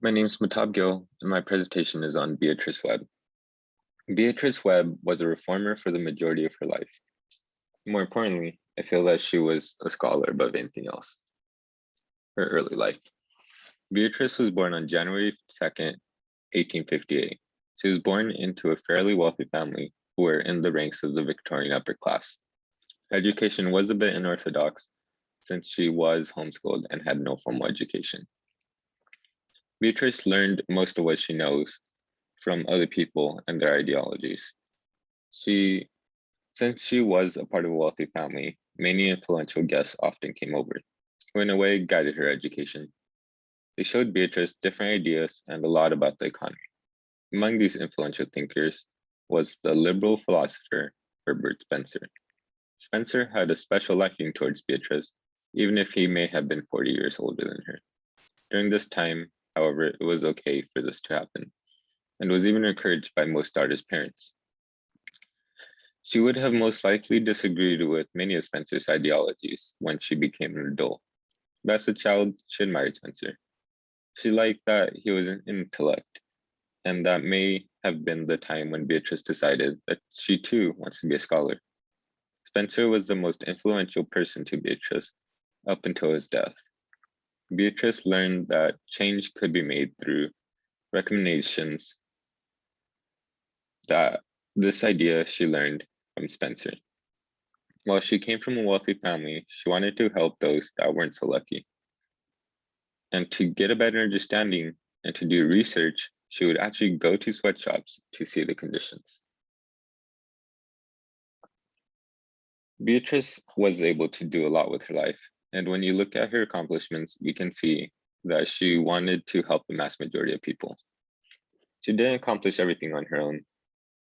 My name is Matab Gill, and my presentation is on Beatrice Webb. Beatrice Webb was a reformer for the majority of her life. More importantly, I feel that she was a scholar above anything else. Her early life. Beatrice was born on January 2nd, 1858. She was born into a fairly wealthy family who were in the ranks of the Victorian upper class. Education was a bit unorthodox since she was homeschooled and had no formal education. Beatrice learned most of what she knows from other people and their ideologies. Since she was a part of a wealthy family, many influential guests often came over, who in a way guided her education. They showed Beatrice different ideas and a lot about the economy. Among these influential thinkers was the liberal philosopher Herbert Spencer. Spencer had a special liking towards Beatrice, even if he may have been 40 years older than her. During this time, however, it was okay for this to happen, and was even encouraged by most daughters' parents. She would have most likely disagreed with many of Spencer's ideologies when she became an adult. But as a child, she admired Spencer. She liked that he was an intellect, and that may have been the time when Beatrice decided that she too wants to be a scholar. Spencer was the most influential person to Beatrice up until his death. Beatrice learned that change could be made through recommendations. That this idea she learned from Spencer. While she came from a wealthy family, she wanted to help those that weren't so lucky. And to get a better understanding and to do research, she would actually go to sweatshops to see the conditions. Beatrice was able to do a lot with her life. And when you look at her accomplishments, you can see that she wanted to help the mass majority of people. She didn't accomplish everything on her own.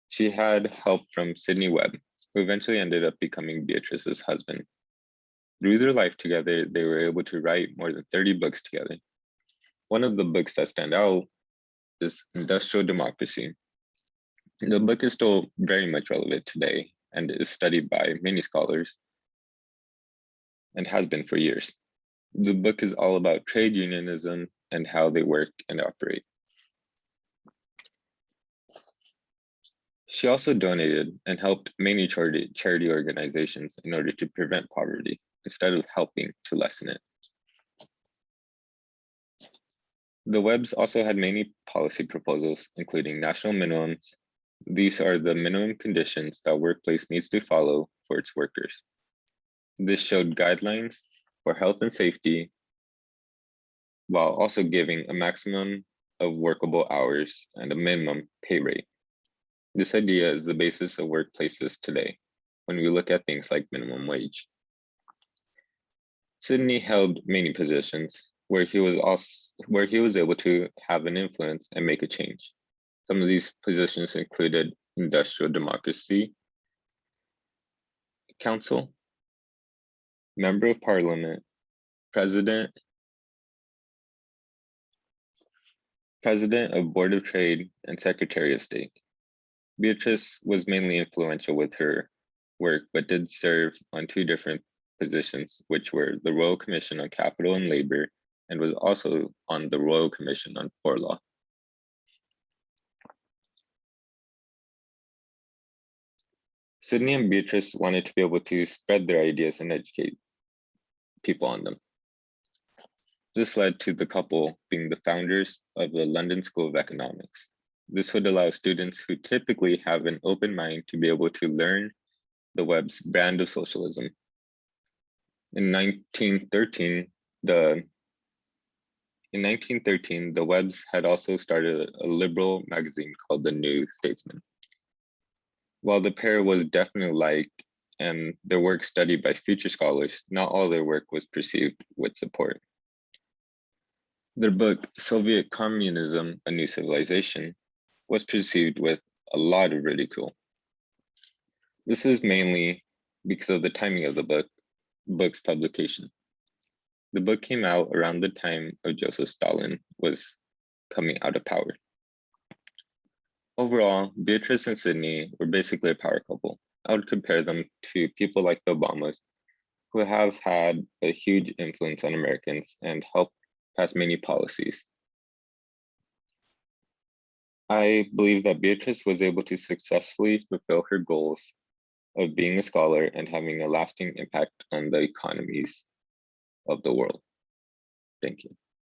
She had help from Sidney Webb, who eventually ended up becoming Beatrice's husband. Through their life together, they were able to write more than 30 books together. One of the books that stand out is Industrial Democracy. The book is still very much relevant today and is studied by many scholars and has been for years. The book is all about trade unionism and how they work and operate. She also donated and helped many charity organizations in order to prevent poverty instead of helping to lessen it. The Webbs also had many policy proposals, including national minimums. These are the minimum conditions that a workplace needs to follow for its workers. This showed guidelines for health and safety, while also giving a maximum of workable hours and a minimum pay rate. This idea is the basis of workplaces today when we look at things like minimum wage. Sidney held many positions where he was able to have an influence and make a change. Some of these positions included Industrial Democracy Council, Member of Parliament, President of Board of Trade, and Secretary of State. Beatrice was mainly influential with her work, but did serve on two different positions, which were the Royal Commission on Capital and Labor, and was also on the Royal Commission on Poor Law. Sidney and Beatrice wanted to be able to spread their ideas and educate people on them. This led to the couple being the founders of the London School of Economics. This would allow students who typically have an open mind to be able to learn the Webb's brand of socialism. In 1913, the Webbs had also started a liberal magazine called The New Statesman. While the pair was definitely liked and their work studied by future scholars, not all their work was perceived with support. Their book, Soviet Communism, A New Civilization, was perceived with a lot of ridicule. This is mainly because of the timing of the book's publication. The book came out around the time of Joseph Stalin was coming out of power. Overall, Beatrice and Sidney were basically a power couple. I would compare them to people like the Obamas, who have had a huge influence on Americans and helped pass many policies. I believe that Beatrice was able to successfully fulfill her goals of being a scholar and having a lasting impact on the economies of the world. Thank you.